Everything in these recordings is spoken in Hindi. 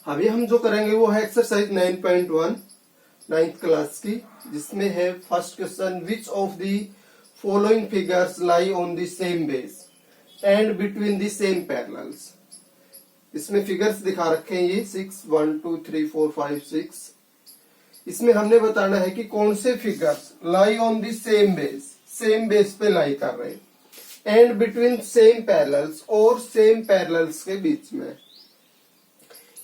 अभी हम जो करेंगे वो है एक्सरसाइज 9.1 9th क्लास की, जिसमें है first question, which of the following figures lie on the same base and between the same parallels. इसमें फिगर्स दिखा रखे हैं ये 6 1 2 3 4 5 6। इसमें हमने बताना है कि कौन से figures lie on the same base पे लाई कर रहे हैं एंड बिटवीन सेम पैरेलल्स, और सेम पैरेलल्स के बीच में।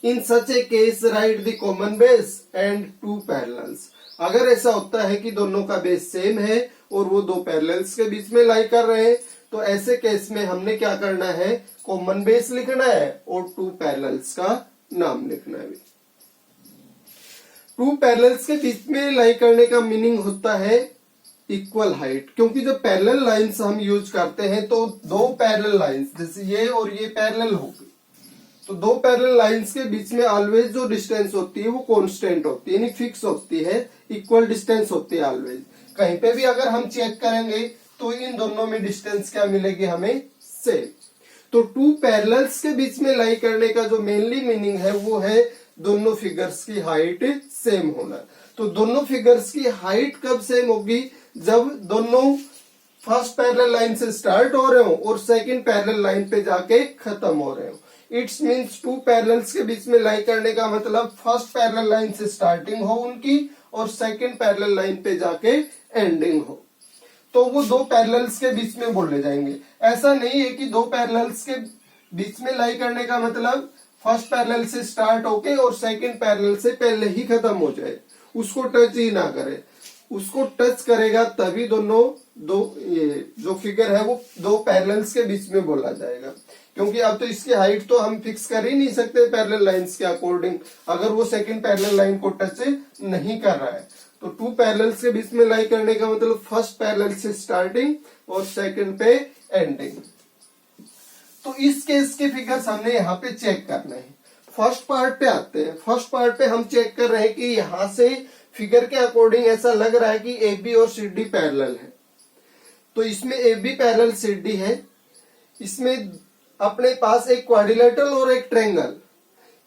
In such a case right the common base and two parallels. अगर ऐसा होता है कि दोनों का बेस सेम है और वो दो पैरेलल्स के बीच में लाई कर रहे हैं, तो ऐसे केस में हमने क्या करना है, कॉमन बेस लिखना है और टू पैरेलल्स का नाम लिखना है। टू पैरेलल्स के बीच में लाई करने का मीनिंग होता है इक्वल हाइट, क्योंकि जब पैरेलल लाइंस हम यूज करते हैं तो दो पैरेलल लाइंस, जैसे ये और ये पैरेलल होगी, तो दो पैरेलल लाइंस के बीच में ऑलवेज जो डिस्टेंस होती है वो कांस्टेंट होती है, यानी फिक्स होती है, इक्वल डिस्टेंस होती है ऑलवेज। कहीं पे भी अगर हम चेक करेंगे तो इन दोनों में डिस्टेंस क्या मिलेगी हमें, सेम। तो टू पैरेलल्स के बीच में लाई करने का जो मेनली मीनिंग है वो है दोनों फिगर्स की हाइट सेम होना। तो दोनों फिगर्स की हाइट कब सेम होगी, जब दोनों फर्स्ट पैरेलल लाइन से स्टार्ट हो रहे हो और सेकंड पैरेलल लाइन पे जाके खत्म हो रहे हो। इट्स मीन्स टू पैरेलल्स के बीच में लाई करने का मतलब फर्स्ट पैरेलल लाइन से स्टार्टिंग हो उनकी और सेकंड पैरेलल लाइन पे जाके एंडिंग हो, तो वो दो पैरेलल्स के बीच में बोले जाएंगे। ऐसा नहीं है कि दो पैरेलल्स के बीच में लाई करने का मतलब फर्स्ट पैरेलल से स्टार्ट होके और सेकंड पैरेलल से पहले ही खत्म हो जाए, उसको टच ही ना करे। उसको टच करेगा तभी दोनों ये जो फिगर है वो दो पैरेलल्स के बीच में बोला जाएगा, क्योंकि अब तो इसकी हाइट तो हम फिक्स कर ही नहीं सकते पैरेलल लाइंस के अकॉर्डिंग, अगर वो सेकंड पैरेलल लाइन को टच नहीं कर रहा है। तो टू पैरेलल्स के बीच में लाई करने का मतलब फर्स्ट पैरेलल से स्टार्टिंग और सेकंड पे एंडिंग। तो इस केस के फिगर्स हमने यहाँ पे चेक करना है। फर्स्ट पार्ट पे आते हैं। फर्स्ट पार्ट पे हम चेक कर रहे हैं कि यहाँ से फिगर के अकॉर्डिंग ऐसा लग रहा है कि ए बी और सी डी पैरेलल है, तो इसमें A B parallel C D है। इसमें अपने पास एक क्वाड्रिलेटरल और एक ट्रायंगल,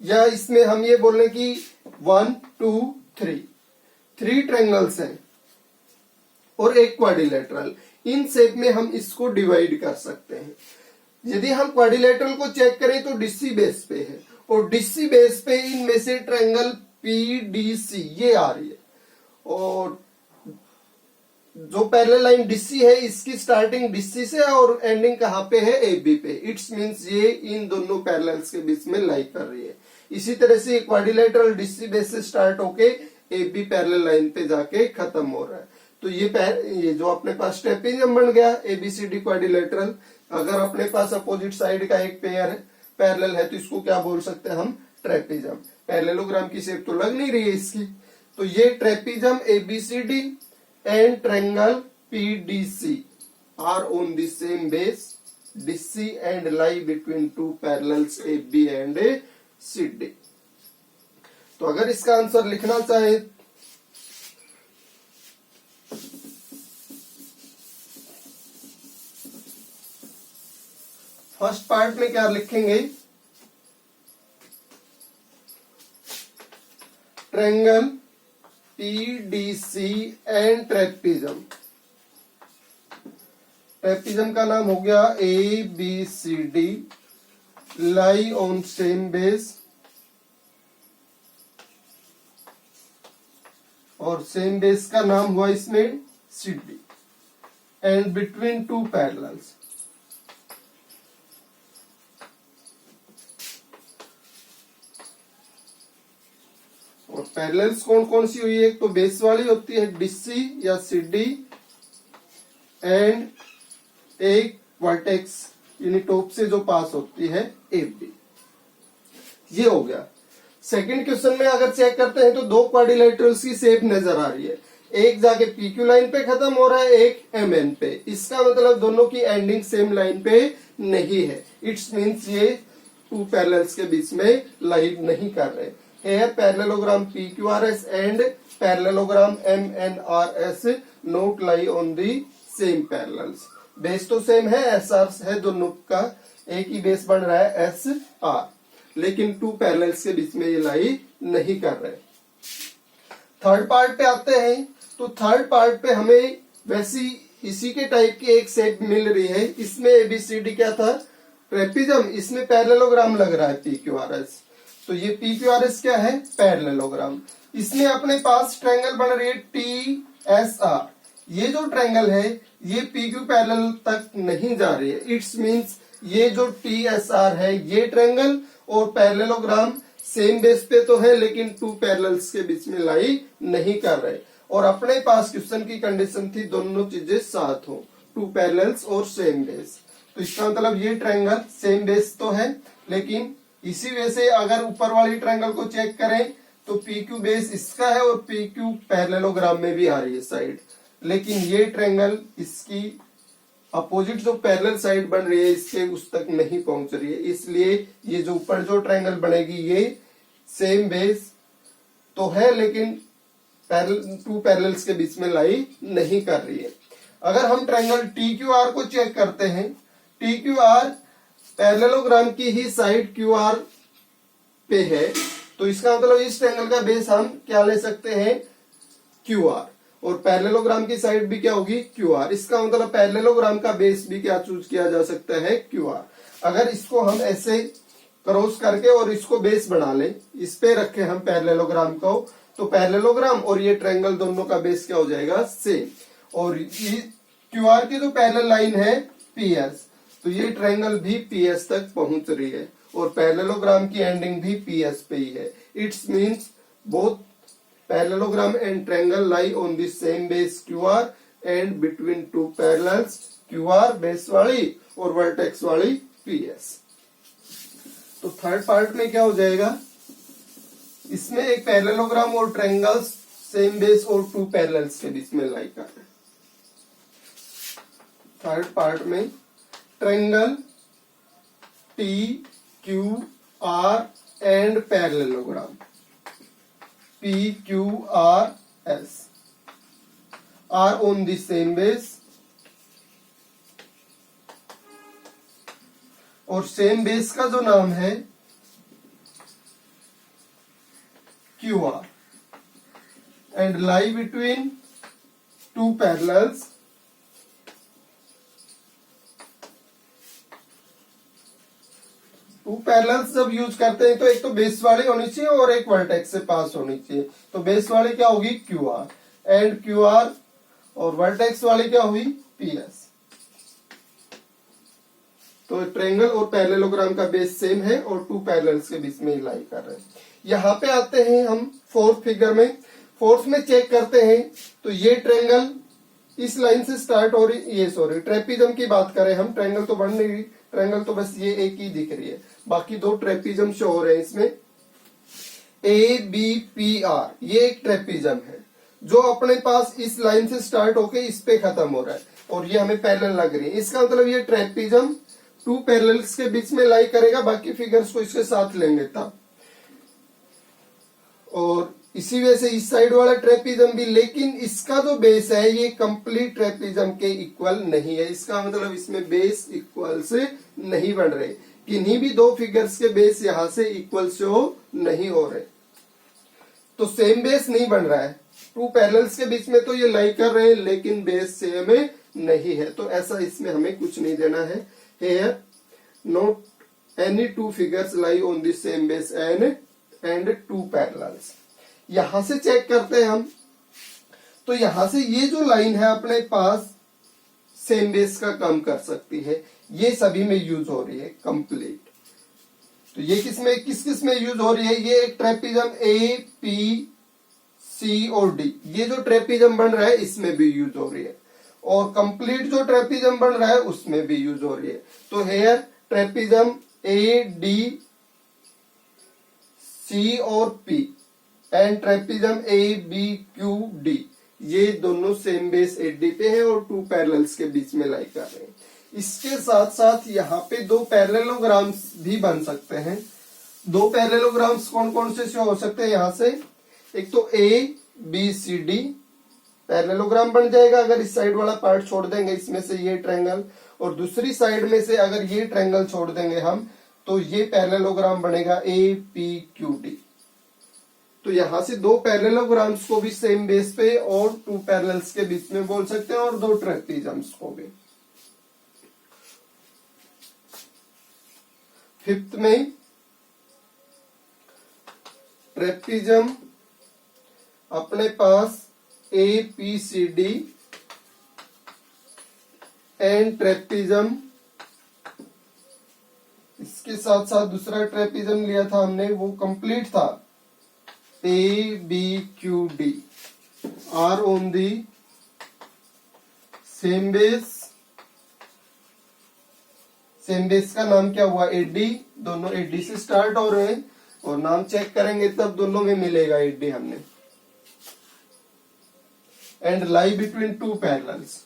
या इसमें हम ये बोल रहे हैं कि 1 2 3 ट्रायंगल्स हैं और एक क्वाड्रिलेटरल। इन शेप में हम इसको डिवाइड कर सकते हैं। यदि हम क्वाड्रिलेटरल को चेक करें तो डीसी बेस पे है, और डीसी बेस पे इनमें से ट्रायंगल पीडीसी ये आ रही है, और जो पैरेलल लाइन डीसी है इसकी स्टार्टिंग डीसी से और एंडिंग कहाँ पे है, एबी पे। इट्स मींस ये इन दोनों पैरेलल्स के बीच में लाई कर रही है। इसी तरह से क्वाड्रिलेटरल डीसी बेस से स्टार्ट होके एबी पैरेलल लाइन पे जाके खत्म हो रहा है। तो ये जो अपने पास ट्रेपेजियम बन गया एबीसीडी क्वाड्रिलेटरल। अगर अपने पास अपोजिट साइड का एक पेयर है पैरेलल है तो इसको क्या बोल सकते हैं हम, ट्रेपेजियम। पैरेललोग्राम की शेप तो लग नहीं रही है इसकी, तो ये trapezium ABCD and triangle PDC are on the same base DC and lie between two parallels AB and CD। तो अगर इसका आंसर लिखना चाहे फर्स्ट पार्ट में क्या लिखेंगे, triangle PDC and trapezium. Trapezium का नाम हो गया ABCD, lie on same base, और सेम बेस का नाम हुआ इसमें CD, and between two parallels. और पैरेलल्स कौन कौन सी हुई है, एक तो बेस वाली होती है डीसी या सीडी, एंड एक वर्टेक्स यानी टॉप से जो पास होती है एबी। ये हो गया। सेकंड क्वेश्चन में अगर चेक करते हैं तो दो क्वाड्रिलेटरल्स की शेप नजर आ रही है, एक जाके पीक्यू लाइन पे खत्म हो रहा है, एक एमएन पे। इसका मतलब दोनों की एंडिंग सेम लाइन पे नहीं है। इट्स मींस ये टू पैरेलल्स के बीच में लाई नहीं कर रहे। Here parallelogram PQRS and parallelogram MNRS not lie on the same parallels। Base तो सेम है, SR है दोनों का, एक ही बेस बन रहा है SR। लेकिन टू पैरेलल्स के बीच में ये लाई नहीं कर रहे। थर्ड पार्ट पे आते हैं, तो थर्ड पार्ट पे हमें वैसी इसी के टाइप की एक शेप मिल रही है। इसमें एबीसीडी क्या था, ट्रेपिज्म, इसमें पैरेललोग्राम लग रहा है पीक्यूआरएस। तो ये पीक्यूआरएस क्या है, पैरेललोग्राम। इसमें अपने पास ट्रायंगल बन रही है टीएसआर। ये जो ट्रायंगल है ये पीक्यू पैरेलल तक नहीं जा रही है। इट्स मींस ये जो टीएसआर है ये ट्रायंगल और पैरेललोग्राम सेम बेस पे तो है, लेकिन टू पैरेलल्स के बीच में लाई नहीं कर रहे। और अपने पास क्वेश्चन की कंडीशन थी दोनों चीजें साथ हो, टू पैरेलल्स और सेम बेस। तो इसका मतलब ये ट्रायंगल सेम बेस तो है, लेकिन इसी वजह से अगर ऊपर वाली ट्रायंगल को चेक करें तो पीक्यू बेस इसका है और पीक्यू पैरेललोग्राम में भी आ रही है साइड, लेकिन ये ट्रायंगल इसकी अपोजिट जो पैरेलल साइड बन रही है इसके उस तक नहीं पहुंच रही है। इसलिए ये जो ऊपर जो ट्रायंगल बनेगी ये सेम बेस तो है, लेकिन टू पैरेलल्स के बीच में लाई नहीं कर रही है। अगर हम ट्रायंगल टी क्यू आर को चेक करते हैं, टी क्यू आर पैरेललोग्राम की ही साइड क्यू आर पे है, तो इसका मतलब इस ट्रायंगल का बेस हम क्या ले सकते हैं, क्यू आर, और पैरेललोग्राम की साइड भी क्या होगी, क्यू आर। इसका मतलब पैरेललोग्राम का बेस भी क्या चूज किया जा सकता है, क्यू आर। अगर इसको हम ऐसे क्रॉस करके और इसको बेस बना ले, इस पे रखे हम पैरेललोग्राम को, तो पैरेललोग्राम और ये ट्रायंगल दोनों का बेस क्या हो जाएगा, सेम। और ये क्यू आर की जो पैरेलल लाइन है पीएस, तो ये ट्रायंगल भी पीएस तक पहुंच रही है और पैरेललोग्राम की एंडिंग भी पीएस पे ही है। It's means both parallelogram and triangle lie on the same base QR and between two parallels QR base वाली और वर्टेक्स वाली पीएस। तो थर्ड पार्ट में क्या हो जाएगा, इसमें एक पैरेललोग्राम और ट्रायंगल्स सेम बेस और टू पैरेलल्स के बीच में लाई कर रहे हैं। थर्ड पार्ट में triangle T Q R and parallelogram P Q R S are on the same base, और सेम बेस का जो नाम है Q R, and lie between two parallels two parallels जब यूज करते हैं तो एक तो बेस वाली होनी चाहिए और एक वर्टेक्स से पास होनी चाहिए। तो बेस वाली क्या होगी, Q R, and Q R, और वर्टेक्स वाली क्या हुई, पीएस। तो ट्रायंगल और पैरेललोग्राम का बेस सेम है और टू पैरेलल्स के बीच में लाई कर रहे हैं। यहाँ पे आते हैं हम फोर्थ फिगर में। फोर्थ में चेक करते हैं तो ये ट्रायंगल इस लाइन से स्टार्ट हो रही, ये सॉरी ट्रेपिज्म की बात करें हम, ट्रायंगल तो बन नहीं रही, ट्रायंगल तो बस ये एक ही दिख रही है, बाकी दो ट्रेपिज्म शो हो रहे हैं इसमें। ए बी पी आर ये एक ट्रेपिज्म है जो अपने पास इस लाइन से स्टार्ट होके इस पे खत्म हो रहा है और ये हमें पैरेलल लग रही है। इसका मतलब ये ट्रेपिज्म टू पैरेलल्स के बीच में लाई करेगा, बाकी फिगर्स को इसके साथ लेंगे तब। और इसी वजह से इस साइड वाला ट्रेपिज्म भी, लेकिन इसका जो बेस है ये कंप्लीट ट्रेपिज्म के इक्वल नहीं है। इसका मतलब इसमें बेस इक्वल से नहीं बन रहे, किन्हीं भी दो फिगर्स के बेस यहां से इक्वल शो नहीं हो रहे, तो सेम बेस नहीं बन रहा है। टू पैरेलल्स के बीच में तो ये लाई कर रहे हैं लेकिन बेस सेम नहीं है, तो ऐसा इसमें हमें कुछ नहीं देना है। Here not any two figures lie on the same base and two parallels. यहां से चेक करते हैं हम, तो यहां से ये जो लाइन है अपने पास सेम बेस का काम कर सकती है, ये सभी में यूज हो रही है कंप्लीट। तो ये किस में यूज हो रही है, ये एक ट्रेपिज्म ए पी सी और डी, ये जो ट्रेपिज्म बन रहा है इसमें भी यूज हो रही है, और कंप्लीट जो ट्रेपिज्म बन रहा है उसमें भी यूज हो रही है। तो here trapezium A D C और P and trapezium A B Q D, ये दोनों सेम बेस एडी पे है और टू पैरेलल्स के बीच में लाई कर रहे हैं। इसके साथ साथ यहाँ पे दो पैरेललोग्राम्स भी बन सकते हैं। दो पैरेललोग्राम्स कौन कौन से शो हो सकते हैं यहाँ से, एक तो A B C D parallelogram बन जाएगा अगर इस साइड वाला पार्ट छोड़ देंगे इसमें से ये ट्रायंगल, और दूसरी साइड में से अगर ये ट्रायंगल छोड़ देंगे हम तो ये पैरेललोग्राम बनेगा APQD। तो यहां से दो पैरेललोग्राम्स को भी सेम बेस पे और टू पैरेलल्स के बीच में बोल सकते हैं, और दो ट्रेपेजम्स को भी। फिफ्थ में ट्रेपेजम अपने पास APCD एंड ट्रेपेजम, इसके साथ साथ दूसरा ट्रेपेजम लिया था हमने, वो कंप्लीट था, ABQD are on the same base. Same base का नाम क्या हुआ? AD। दोनों AD से स्टार्ट हो रहे हैं, और नाम चेक करेंगे तब दोनों में मिलेगा AD हमने। And lie between two parallels.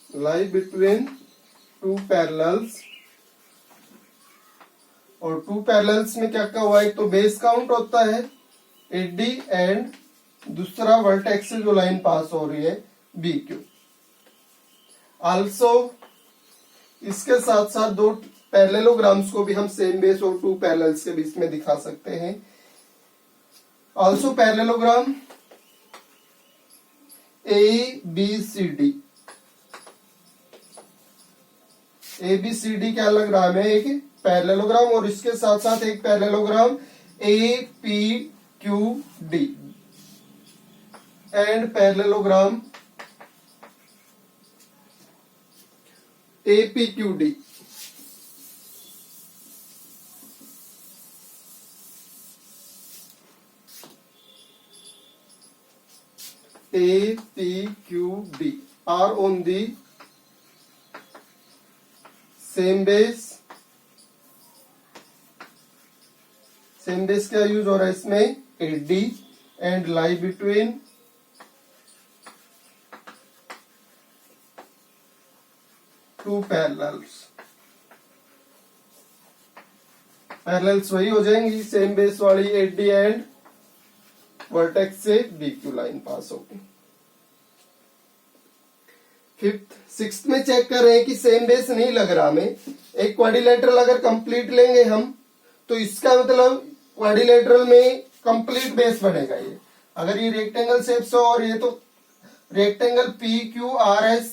Lie between two parallels, और टू पैरेलल्स में क्या क्या हुआ? एक तो बेस काउंट होता है AD, एंड दूसरा वर्टेक्स से जो लाइन पास हो रही है BQ। आल्सो इसके साथ साथ दो पैरेललोग्राम्स को भी हम सेम बेस और टू पैरेलल्स के बीच में दिखा सकते हैं। Also parallelogram ABCD। ABCD क्या लग रहा है हमें? एक पैरेललोग्राम, और इसके साथ साथ एक parallelogram APQD and parallelogram APQD। APQD are on the same base। Same base क्या यूज हो रहा है इसमें? AD and lie between two parallels. Parallels वही हो जाएंगी, सेम बेस वाली AD एंड वर्टेक्स से BQ लाइन पास होगी। फिफ्थ सिक्स्थ में चेक कर रहे हैं कि सेम बेस नहीं लग रहा हमें। एक क्वाड्रिलेटरल अगर कंप्लीट लेंगे हम, तो इसका मतलब क्वाड्रिलेटरल में कंप्लीट बेस बनेगा ये। अगर ये रेक्टेंगल शेप से, और ये तो रेक्टेंगल PQRS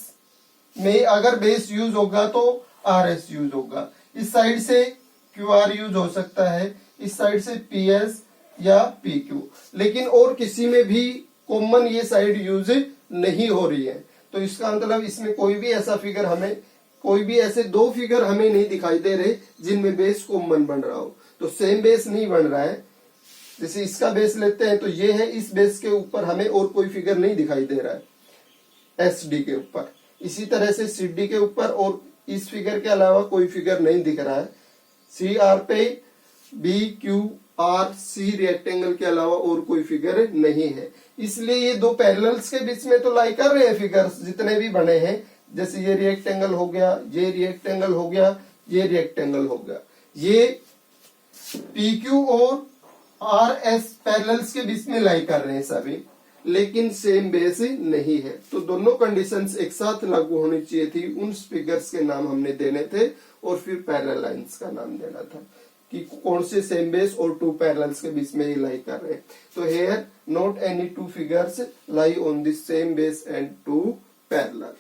में अगर बेस यूज होगा तो RS यूज होगा। इस साइड से QR यूज हो सकता है, इस साइड से PS या PQ, लेकिन और किसी में भी कॉमन ये साइड यूज नहीं हो रही है। तो इसका मतलब इसमें कोई भी ऐसा फिगर हमें, कोई भी ऐसे दो फिगर हमें नहीं दिखाई दे रहे जिनमें बेस कॉमन बन रहा हो। तो सेम बेस नहीं बन रहा है। जैसे इसका बेस लेते हैं तो ये है, इस बेस के ऊपर हमें और कोई फिगर नहीं दिखाई दे रहा है SD के ऊपर। इसी तरह से CD के ऊपर और इस फिगर के अलावा कोई फिगर नहीं दिख रहा है। CR पे BQRC रेक्टेंगल के अलावा और कोई फिगर नहीं है। इसलिए ये दो पैरेलल्स के बीच में तो लाई कर रहे हैं फिगर्स जितने भी बने हैं। जैसे ये रेक्टेंगल हो गया, ये रेक्टेंगल हो गया, ये रेक्टेंगल हो गया। ये PQ और RS पैरेलल्स के बीच में लाई कर रहे हैं सभी, लेकिन सेम बेस नहीं है। तो दोनों कंडीशंस एक साथ लागू होनी चाहिए थी। उन फिगर्स के नाम हमने देने थे और फिर पैरेलल लाइंस का नाम देना था कि कौन से सेम बेस और टू पैरेलल्स के बीच में ये लाई कर रहे हैं। तो here not any two figures lie on the same base and two parallel.